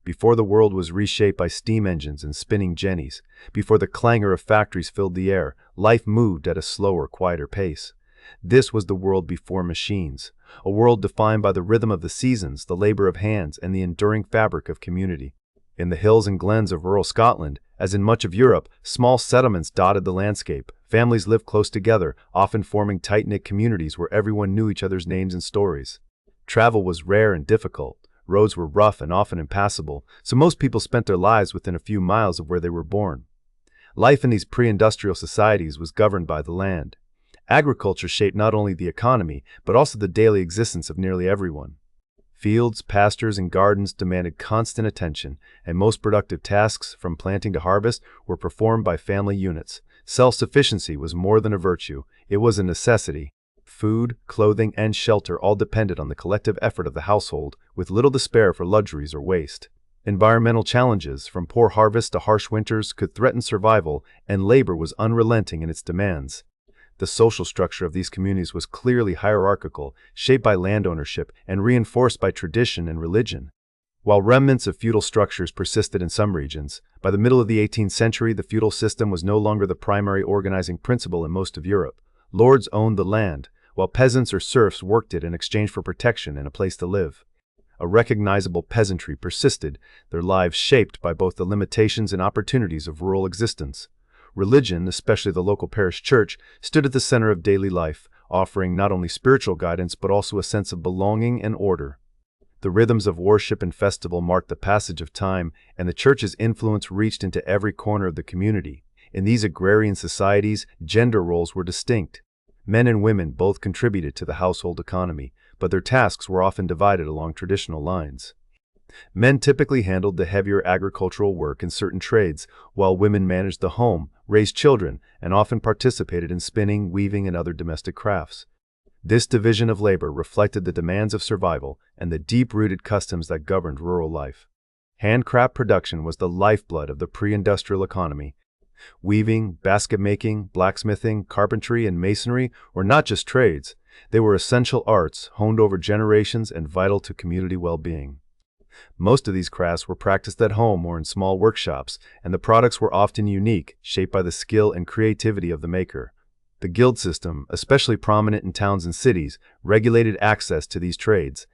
Before the world was reshaped by steam engines and spinning jennies, before the clangor of factories filled the air, life moved at a slower, quieter pace. This was the world before machines, a world defined by the rhythm of the seasons, the labor of hands, and the enduring fabric of community. In the hills and glens of rural Scotland, as in much of Europe, small settlements dotted the landscape. Families lived close together, often forming tight-knit communities where everyone knew each other's names and stories. Travel was rare and difficult. Roads were rough and often impassable, so most people spent their lives within a few miles of where they were born. Life in these pre-industrial societies was governed by the land. Agriculture shaped not only the economy, but also the daily existence of nearly everyone. Fields, pastures, and gardens demanded constant attention, and most productive tasks, from planting to harvest, were performed by family units. Self-sufficiency was more than a virtue, it was a necessity. Food, clothing, and shelter all depended on the collective effort of the household, with little to spare for luxuries or waste. Environmental challenges, from poor harvests to harsh winters, could threaten survival, and labor was unrelenting in its demands. The social structure of these communities was clearly hierarchical, shaped by land ownership and reinforced by tradition and religion. While remnants of feudal structures persisted in some regions, by the middle of the 18th century the feudal system was no longer the primary organizing principle in most of Europe. Lords owned the land, while peasants or serfs worked it in exchange for protection and a place to live. A recognizable peasantry persisted, their lives shaped by both the limitations and opportunities of rural existence. Religion, especially the local parish church, stood at the center of daily life, offering not only spiritual guidance but also a sense of belonging and order. The rhythms of worship and festival marked the passage of time, and the church's influence reached into every corner of the community. In these agrarian societies, gender roles were distinct. Men and women both contributed to the household economy, but their tasks were often divided along traditional lines. Men typically handled the heavier agricultural work in certain trades, while women managed the home, raised children, and often participated in spinning, weaving, and other domestic crafts. This division of labor reflected the demands of survival and the deep-rooted customs that governed rural life. Handcraft production was the lifeblood of the pre-industrial economy. Weaving, basket-making, blacksmithing, carpentry, and masonry were not just trades. They were essential arts, honed over generations and vital to community well-being. Most of these crafts were practiced at home or in small workshops, and the products were often unique, shaped by the skill and creativity of the maker. The guild system, especially prominent in towns and cities, regulated access to these trades.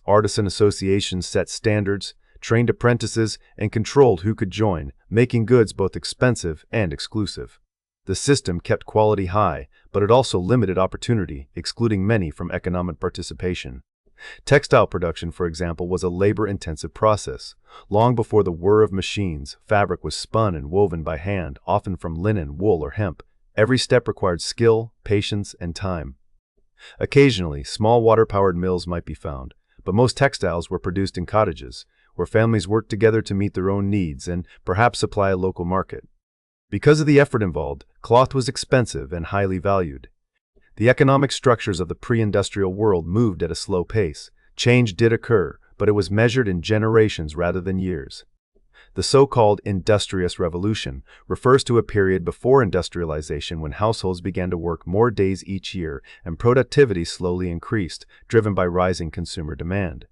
Artisan associations set standards, trained apprentices, and controlled who could join, making goods both expensive and exclusive. The system kept quality high, but it also limited opportunity, excluding many from economic participation. Textile production, for example, was a labor-intensive process. Long before the whir of machines, fabric was spun and woven by hand, often from linen, wool, or hemp. Every step required skill, patience, and time. Occasionally, small water-powered mills might be found, but most textiles were produced in cottages, where families worked together to meet their own needs and perhaps supply a local market. Because of the effort involved, cloth was expensive and highly valued. The economic structures of the pre-industrial world moved at a slow pace. Change did occur, but it was measured in generations rather than years. The so-called Industrious Revolution refers to a period before industrialization when households began to work more days each year and productivity slowly increased, driven by rising consumer demand.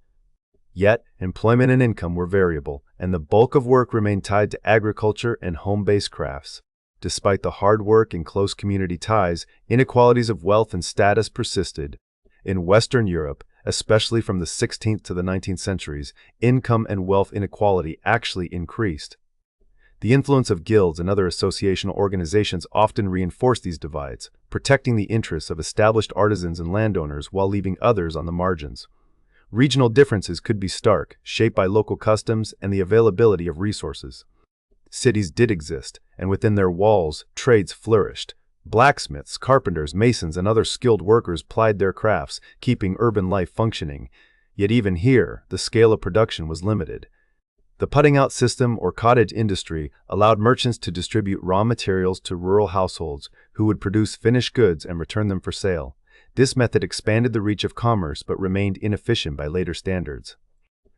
Yet, employment and income were variable, and the bulk of work remained tied to agriculture and home-based crafts. Despite the hard work and close community ties, inequalities of wealth and status persisted. In Western Europe, especially from the 16th to the 19th centuries, income and wealth inequality actually increased. The influence of guilds and other associational organizations often reinforced these divides, protecting the interests of established artisans and landowners while leaving others on the margins. Regional differences could be stark, shaped by local customs and the availability of resources. Cities did exist, and within their walls, trades flourished. Blacksmiths, carpenters, masons, and other skilled workers plied their crafts, keeping urban life functioning. Yet even here, the scale of production was limited. The putting-out system or cottage industry allowed merchants to distribute raw materials to rural households, who would produce finished goods and return them for sale. This method expanded the reach of commerce but remained inefficient by later standards.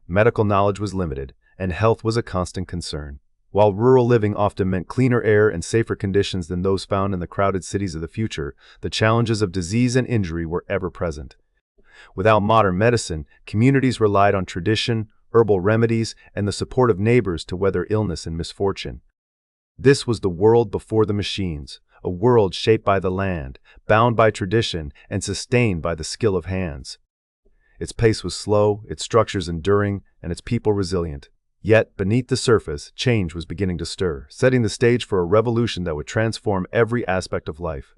Medical knowledge was limited, and health was a constant concern. While rural living often meant cleaner air and safer conditions than those found in the crowded cities of the future, the challenges of disease and injury were ever present. Without modern medicine, communities relied on tradition, herbal remedies, and the support of neighbors to weather illness and misfortune. This was the world before the machines, a world shaped by the land, bound by tradition, and sustained by the skill of hands. Its pace was slow, its structures enduring, and its people resilient. Yet, beneath the surface, change was beginning to stir, setting the stage for a revolution that would transform every aspect of life.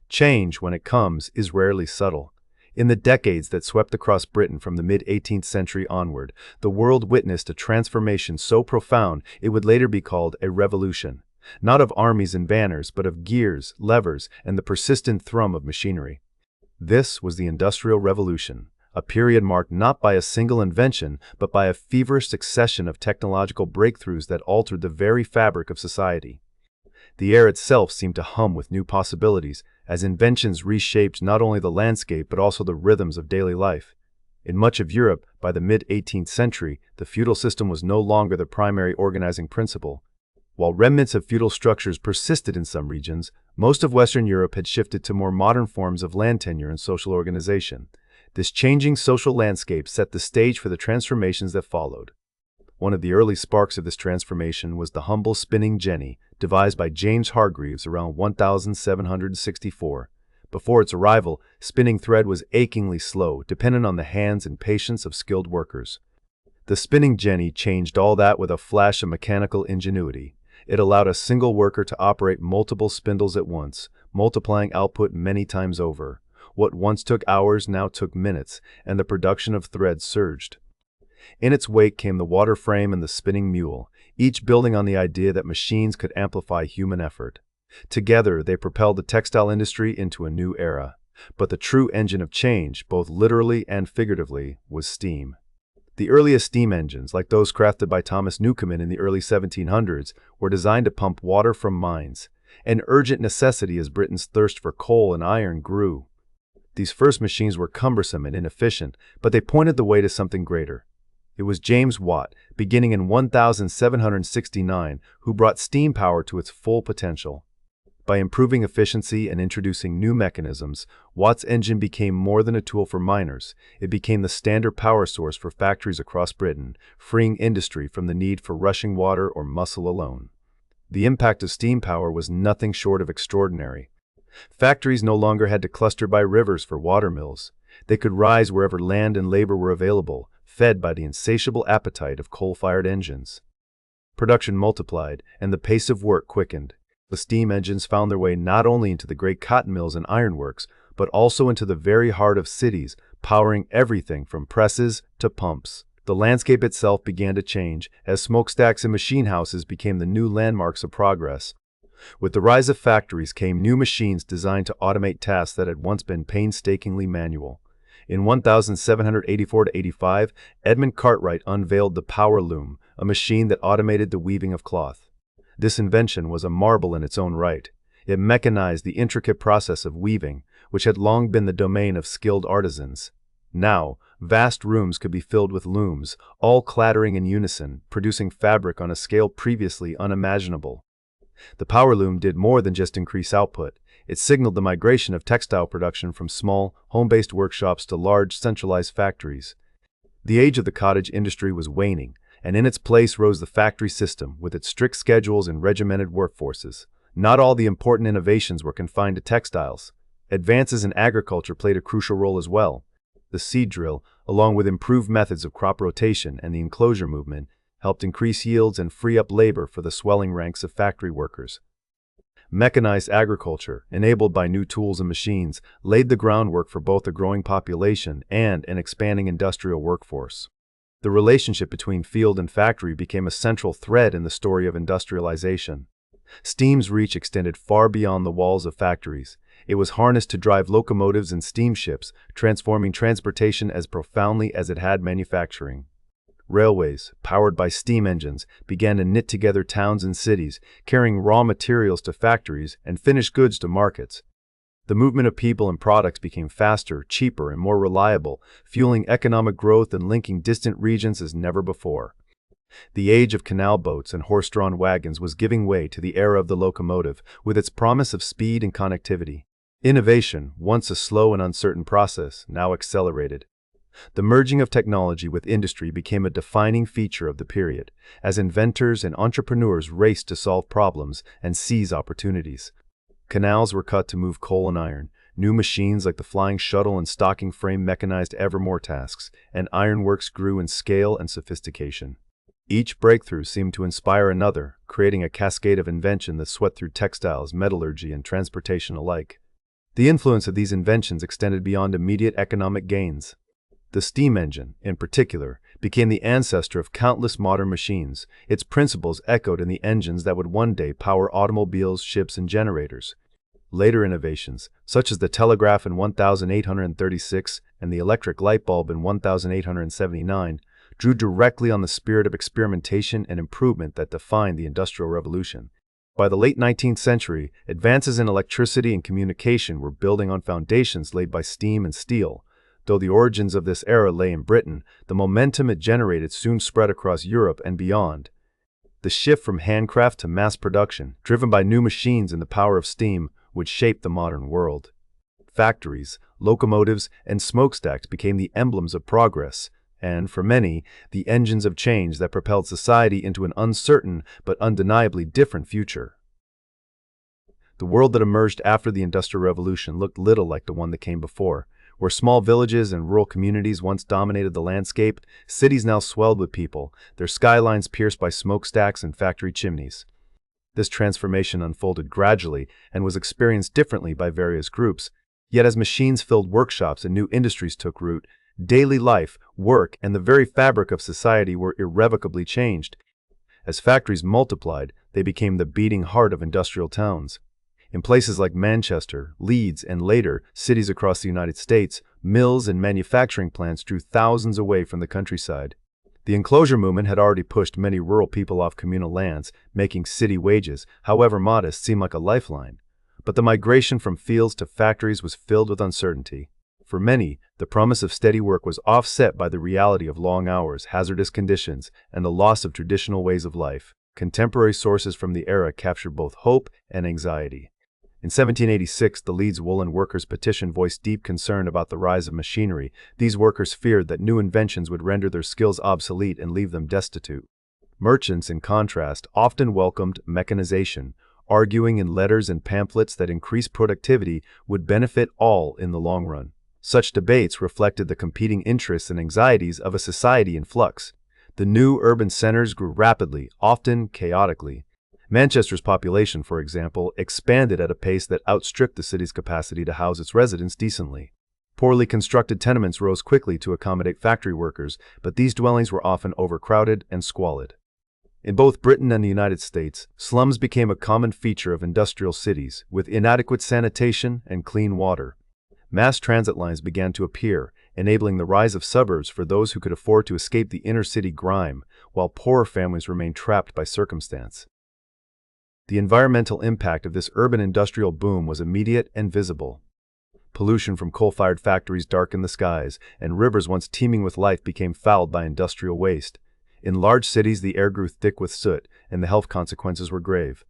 Change, when it comes, is rarely subtle. In the decades that swept across Britain from the mid-18th century onward, the world witnessed a transformation so profound it would later be called a revolution. Not of armies and banners, but of gears, levers, and the persistent thrum of machinery. This was the Industrial Revolution, a period marked not by a single invention, but by a feverish succession of technological breakthroughs that altered the very fabric of society. The air itself seemed to hum with new possibilities, as inventions reshaped not only the landscape but also the rhythms of daily life. In much of Europe, by the mid-18th century, the feudal system was no longer the primary organizing principle. While remnants of feudal structures persisted in some regions, most of Western Europe had shifted to more modern forms of land tenure and social organization. This changing social landscape set the stage for the transformations that followed. One of the early sparks of this transformation was the humble spinning jenny, devised by James Hargreaves around 1764. Before its arrival, spinning thread was achingly slow, dependent on the hands and patience of skilled workers. The spinning jenny changed all that with a flash of mechanical ingenuity. It allowed a single worker to operate multiple spindles at once, multiplying output many times over. What once took hours now took minutes, and the production of thread surged. In its wake came the water frame and the spinning mule, each building on the idea that machines could amplify human effort. Together, they propelled the textile industry into a new era. But the true engine of change, both literally and figuratively, was steam. The earliest steam engines, like those crafted by Thomas Newcomen in the early 1700s, were designed to pump water from mines, an urgent necessity as Britain's thirst for coal and iron grew. These first machines were cumbersome and inefficient, but they pointed the way to something greater. It was James Watt, beginning in 1769, who brought steam power to its full potential. By improving efficiency and introducing new mechanisms, Watt's engine became more than a tool for miners. It became the standard power source for factories across Britain, freeing industry from the need for rushing water or muscle alone. The impact of steam power was nothing short of extraordinary. Factories no longer had to cluster by rivers for water mills. They could rise wherever land and labor were available, fed by the insatiable appetite of coal-fired engines. Production multiplied, and the pace of work quickened. The steam engines found their way not only into the great cotton mills and ironworks, but also into the very heart of cities, powering everything from presses to pumps. The landscape itself began to change, as smokestacks and machine houses became the new landmarks of progress. With the rise of factories came new machines designed to automate tasks that had once been painstakingly manual. In 1784–85, Edmund Cartwright unveiled the power loom, a machine that automated the weaving of cloth. This invention was a marvel in its own right. It mechanized the intricate process of weaving, which had long been the domain of skilled artisans. Now, vast rooms could be filled with looms, all clattering in unison, producing fabric on a scale previously unimaginable. The power loom did more than just increase output. It signaled the migration of textile production from small, home-based workshops to large, centralized factories. The age of the cottage industry was waning, and in its place rose the factory system, with its strict schedules and regimented workforces. Not all the important innovations were confined to textiles. Advances in agriculture played a crucial role as well. The seed drill, along with improved methods of crop rotation and the enclosure movement, helped increase yields and free up labor for the swelling ranks of factory workers. Mechanized agriculture, enabled by new tools and machines, laid the groundwork for both a growing population and an expanding industrial workforce. The relationship between field and factory became a central thread in the story of industrialization. Steam's reach extended far beyond the walls of factories. It was harnessed to drive locomotives and steamships, transforming transportation as profoundly as it had manufacturing. Railways, powered by steam engines, began to knit together towns and cities, carrying raw materials to factories and finished goods to markets. The movement of people and products became faster, cheaper, and more reliable, fueling economic growth and linking distant regions as never before. The age of canal boats and horse-drawn wagons was giving way to the era of the locomotive, with its promise of speed and connectivity. Innovation, once a slow and uncertain process, now accelerated. The merging of technology with industry became a defining feature of the period, as inventors and entrepreneurs raced to solve problems and seize opportunities. Canals were cut to move coal and iron. New machines like the flying shuttle and stocking frame mechanized ever more tasks, and ironworks grew in scale and sophistication. Each breakthrough seemed to inspire another, creating a cascade of invention that swept through textiles, metallurgy, and transportation alike. The influence of these inventions extended beyond immediate economic gains. The steam engine, in particular, became the ancestor of countless modern machines. Its principles echoed in the engines that would one day power automobiles, ships, and generators. Later innovations, such as the telegraph in 1836 and the electric light bulb in 1879, drew directly on the spirit of experimentation and improvement that defined the Industrial Revolution. By the late 19th century, advances in electricity and communication were building on foundations laid by steam and steel. Though the origins of this era lay in Britain, the momentum it generated soon spread across Europe and beyond. The shift from handcraft to mass production, driven by new machines and the power of steam, would shape the modern world. Factories, locomotives, and smokestacks became the emblems of progress, and, for many, the engines of change that propelled society into an uncertain but undeniably different future. The world that emerged after the Industrial Revolution looked little like the one that came before. Where small villages and rural communities once dominated the landscape, cities now swelled with people, their skylines pierced by smokestacks and factory chimneys. This transformation unfolded gradually and was experienced differently by various groups. Yet as machines filled workshops and new industries took root, daily life, work, and the very fabric of society were irrevocably changed. As factories multiplied, they became the beating heart of industrial towns. In places like Manchester, Leeds, and later, cities across the United States, mills and manufacturing plants drew thousands away from the countryside. The enclosure movement had already pushed many rural people off communal lands, making city wages, however modest, seem like a lifeline. But the migration from fields to factories was filled with uncertainty. For many, the promise of steady work was offset by the reality of long hours, hazardous conditions, and the loss of traditional ways of life. Contemporary sources from the era captured both hope and anxiety. In 1786, the Leeds Woolen Workers' Petition voiced deep concern about the rise of machinery. These workers feared that new inventions would render their skills obsolete and leave them destitute. Merchants, in contrast, often welcomed mechanization, arguing in letters and pamphlets that increased productivity would benefit all in the long run. Such debates reflected the competing interests and anxieties of a society in flux. The new urban centers grew rapidly, often chaotically. Manchester's population, for example, expanded at a pace that outstripped the city's capacity to house its residents decently. Poorly constructed tenements rose quickly to accommodate factory workers, but these dwellings were often overcrowded and squalid. In both Britain and the United States, slums became a common feature of industrial cities, with inadequate sanitation and clean water. Mass transit lines began to appear, enabling the rise of suburbs for those who could afford to escape the inner-city grime, while poorer families remained trapped by circumstance. The environmental impact of this urban industrial boom was immediate and visible. Pollution from coal-fired factories darkened the skies, and rivers once teeming with life became fouled by industrial waste. In large cities, the air grew thick with soot, and the health consequences were grave.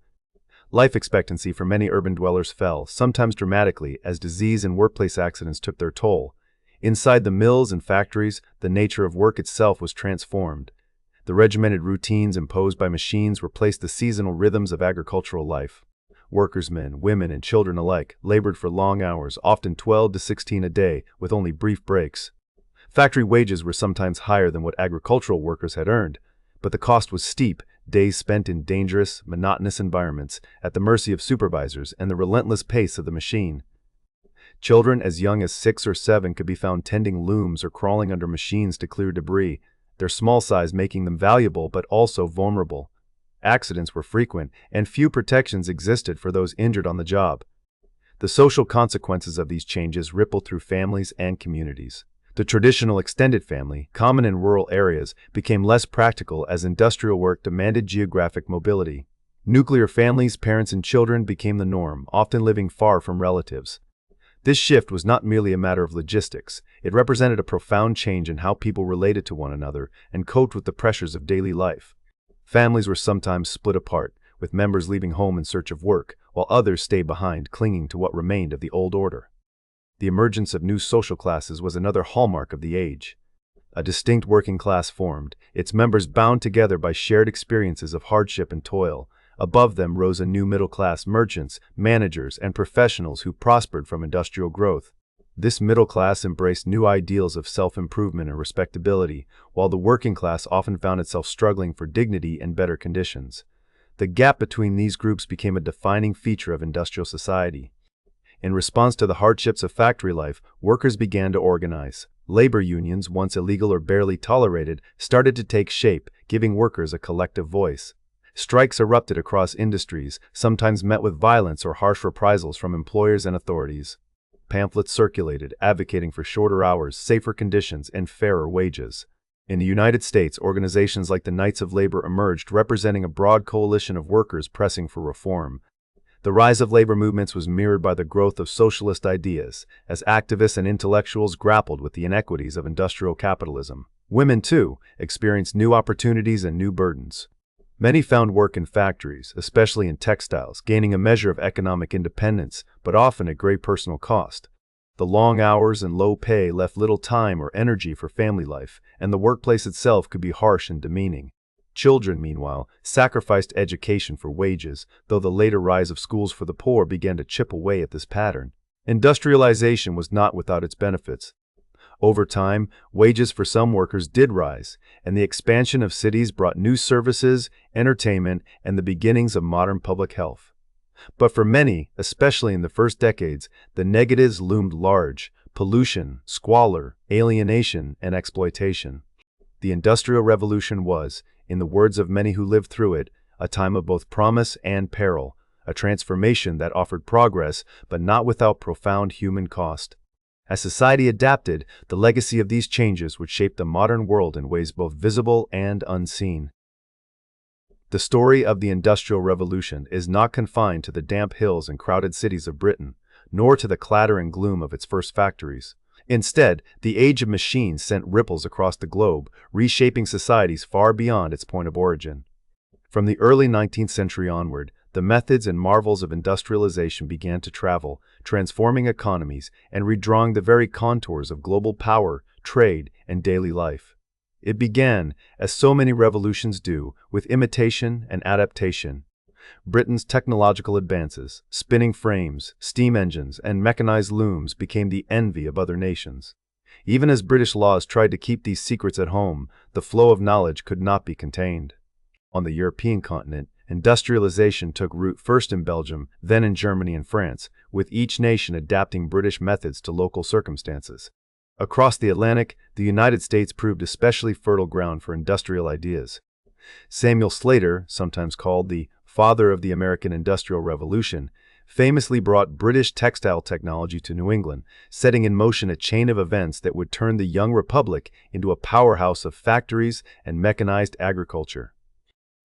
Life expectancy for many urban dwellers fell, sometimes dramatically, as disease and workplace accidents took their toll. Inside the mills and factories, the nature of work itself was transformed. The regimented routines imposed by machines replaced the seasonal rhythms of agricultural life. Workers, men, women, and children alike, labored for long hours, often 12 to 16 a day, with only brief breaks. Factory wages were sometimes higher than what agricultural workers had earned, but the cost was steep, days spent in dangerous, monotonous environments, at the mercy of supervisors and the relentless pace of the machine. Children as young as 6 or 7 could be found tending looms or crawling under machines to clear debris, their small size making them valuable but also vulnerable. Accidents were frequent, and few protections existed for those injured on the job. The social consequences of these changes rippled through families and communities. The traditional extended family, common in rural areas, became less practical as industrial work demanded geographic mobility. Nuclear families, parents and children, became the norm, often living far from relatives. This shift was not merely a matter of logistics. It represented a profound change in how people related to one another and coped with the pressures of daily life. Families were sometimes split apart, with members leaving home in search of work, while others stayed behind, clinging to what remained of the old order. The emergence of new social classes was another hallmark of the age. A distinct working class formed, its members bound together by shared experiences of hardship and toil. Above them rose a new middle class: merchants, managers, and professionals who prospered from industrial growth. This middle class embraced new ideals of self-improvement and respectability, while the working class often found itself struggling for dignity and better conditions. The gap between these groups became a defining feature of industrial society. In response to the hardships of factory life, workers began to organize. Labor unions, once illegal or barely tolerated, started to take shape, giving workers a collective voice. Strikes erupted across industries, sometimes met with violence or harsh reprisals from employers and authorities. Pamphlets circulated, advocating for shorter hours, safer conditions, and fairer wages. In the United States, organizations like the Knights of Labor emerged, representing a broad coalition of workers pressing for reform. The rise of labor movements was mirrored by the growth of socialist ideas, as activists and intellectuals grappled with the inequities of industrial capitalism. Women, too, experienced new opportunities and new burdens. Many found work in factories, especially in textiles, gaining a measure of economic independence, but often at great personal cost. The long hours and low pay left little time or energy for family life, and the workplace itself could be harsh and demeaning. Children, meanwhile, sacrificed education for wages, though the later rise of schools for the poor began to chip away at this pattern. Industrialization was not without its benefits. Over time, wages for some workers did rise, and the expansion of cities brought new services, entertainment, and the beginnings of modern public health. But for many, especially in the first decades, the negatives loomed large: pollution, squalor, alienation, and exploitation. The Industrial Revolution was, in the words of many who lived through it, a time of both promise and peril, a transformation that offered progress, but not without profound human cost. As society adapted, the legacy of these changes would shape the modern world in ways both visible and unseen. The story of the Industrial Revolution is not confined to the damp hills and crowded cities of Britain, nor to the clatter and gloom of its first factories. Instead, the age of machines sent ripples across the globe, reshaping societies far beyond its point of origin. From the early 19th century onward, the methods and marvels of industrialization began to travel, transforming economies and redrawing the very contours of global power, trade, and daily life. It began, as so many revolutions do, with imitation and adaptation. Britain's technological advances, spinning frames, steam engines, and mechanized looms became the envy of other nations. Even as British laws tried to keep these secrets at home, the flow of knowledge could not be contained. On the European continent, industrialization took root first in Belgium, then in Germany and France, with each nation adapting British methods to local circumstances. Across the Atlantic, the United States proved especially fertile ground for industrial ideas. Samuel Slater, sometimes called the father of the American Industrial Revolution, famously brought British textile technology to New England, setting in motion a chain of events that would turn the young republic into a powerhouse of factories and mechanized agriculture.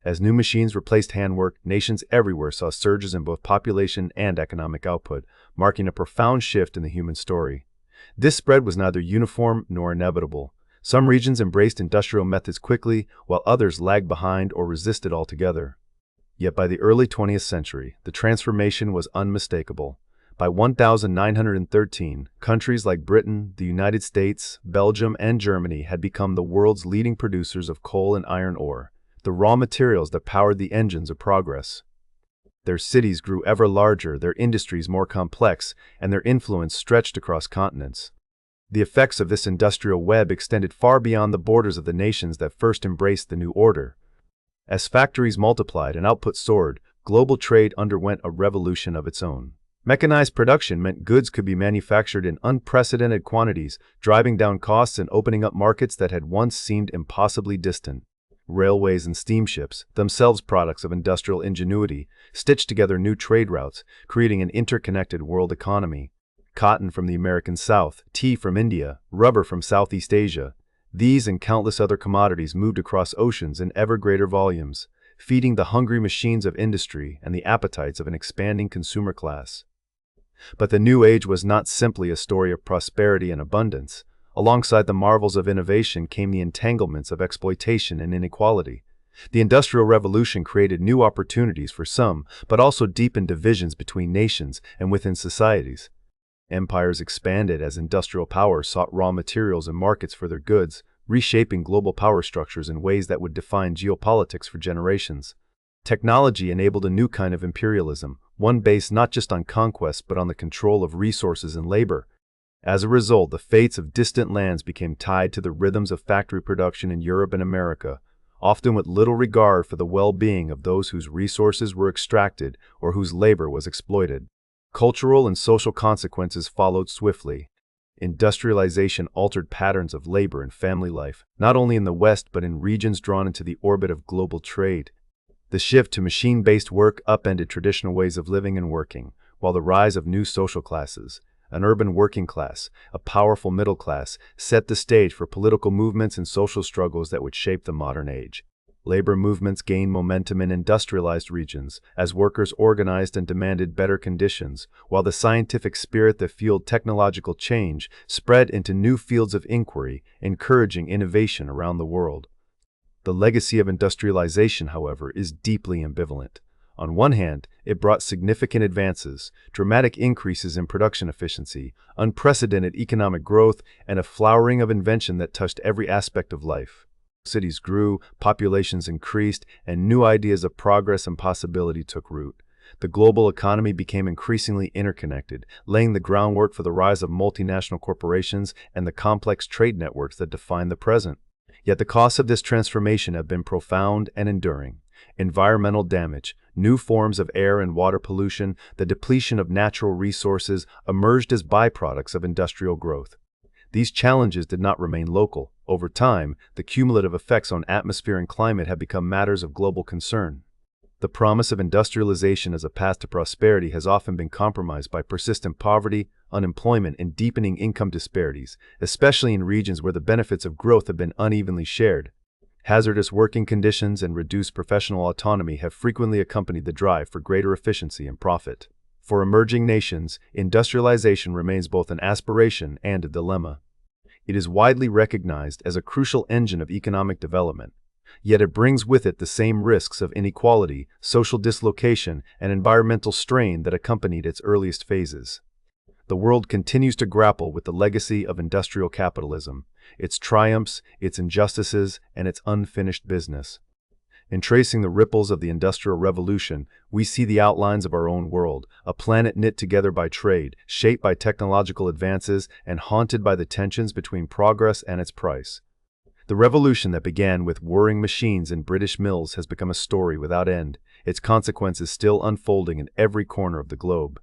As new machines replaced handwork, nations everywhere saw surges in both population and economic output, marking a profound shift in the human story. This spread was neither uniform nor inevitable. Some regions embraced industrial methods quickly, while others lagged behind or resisted altogether. Yet by the early 20th century, the transformation was unmistakable. By 1913, countries like Britain, the United States, Belgium, and Germany had become the world's leading producers of coal and iron ore, the raw materials that powered the engines of progress. Their cities grew ever larger, their industries more complex, and their influence stretched across continents. The effects of this industrial web extended far beyond the borders of the nations that first embraced the new order. As factories multiplied and output soared, global trade underwent a revolution of its own. Mechanized production meant goods could be manufactured in unprecedented quantities, driving down costs and opening up markets that had once seemed impossibly distant. Railways and steamships, themselves products of industrial ingenuity, stitched together new trade routes, creating an interconnected world economy. Cotton from the American South, tea from India, rubber from Southeast Asia. These and countless other commodities moved across oceans in ever greater volumes, feeding the hungry machines of industry and the appetites of an expanding consumer class. But the new age was not simply a story of prosperity and abundance. Alongside the marvels of innovation came the entanglements of exploitation and inequality. The Industrial Revolution created new opportunities for some, but also deepened divisions between nations and within societies. Empires expanded as industrial powers sought raw materials and markets for their goods, reshaping global power structures in ways that would define geopolitics for generations. Technology enabled a new kind of imperialism, one based not just on conquest but on the control of resources and labor. As a result, the fates of distant lands became tied to the rhythms of factory production in Europe and America, often with little regard for the well-being of those whose resources were extracted or whose labor was exploited. Cultural and social consequences followed swiftly. Industrialization altered patterns of labor and family life, not only in the West but in regions drawn into the orbit of global trade. The shift to machine-based work upended traditional ways of living and working, while the rise of new social classes, an urban working class, a powerful middle class, set the stage for political movements and social struggles that would shape the modern age. Labor movements gained momentum in industrialized regions as workers organized and demanded better conditions, while the scientific spirit that fueled technological change spread into new fields of inquiry, encouraging innovation around the world. The legacy of industrialization, however, is deeply ambivalent. On one hand, it brought significant advances, dramatic increases in production efficiency, unprecedented economic growth, and a flowering of invention that touched every aspect of life. Cities grew, populations increased, and new ideas of progress and possibility took root. The global economy became increasingly interconnected, laying the groundwork for the rise of multinational corporations and the complex trade networks that define the present. Yet the costs of this transformation have been profound and enduring. Environmental damage, new forms of air and water pollution, the depletion of natural resources emerged as byproducts of industrial growth. These challenges did not remain local. Over time, the cumulative effects on atmosphere and climate have become matters of global concern. The promise of industrialization as a path to prosperity has often been compromised by persistent poverty, unemployment, and deepening income disparities, especially in regions where the benefits of growth have been unevenly shared. Hazardous working conditions and reduced professional autonomy have frequently accompanied the drive for greater efficiency and profit. For emerging nations, industrialization remains both an aspiration and a dilemma. It is widely recognized as a crucial engine of economic development, yet it brings with it the same risks of inequality, social dislocation, and environmental strain that accompanied its earliest phases. The world continues to grapple with the legacy of industrial capitalism, its triumphs, its injustices, and its unfinished business. In tracing the ripples of the Industrial Revolution, we see the outlines of our own world, a planet knit together by trade, shaped by technological advances, and haunted by the tensions between progress and its price. The revolution that began with whirring machines in British mills has become a story without end, its consequences still unfolding in every corner of the globe.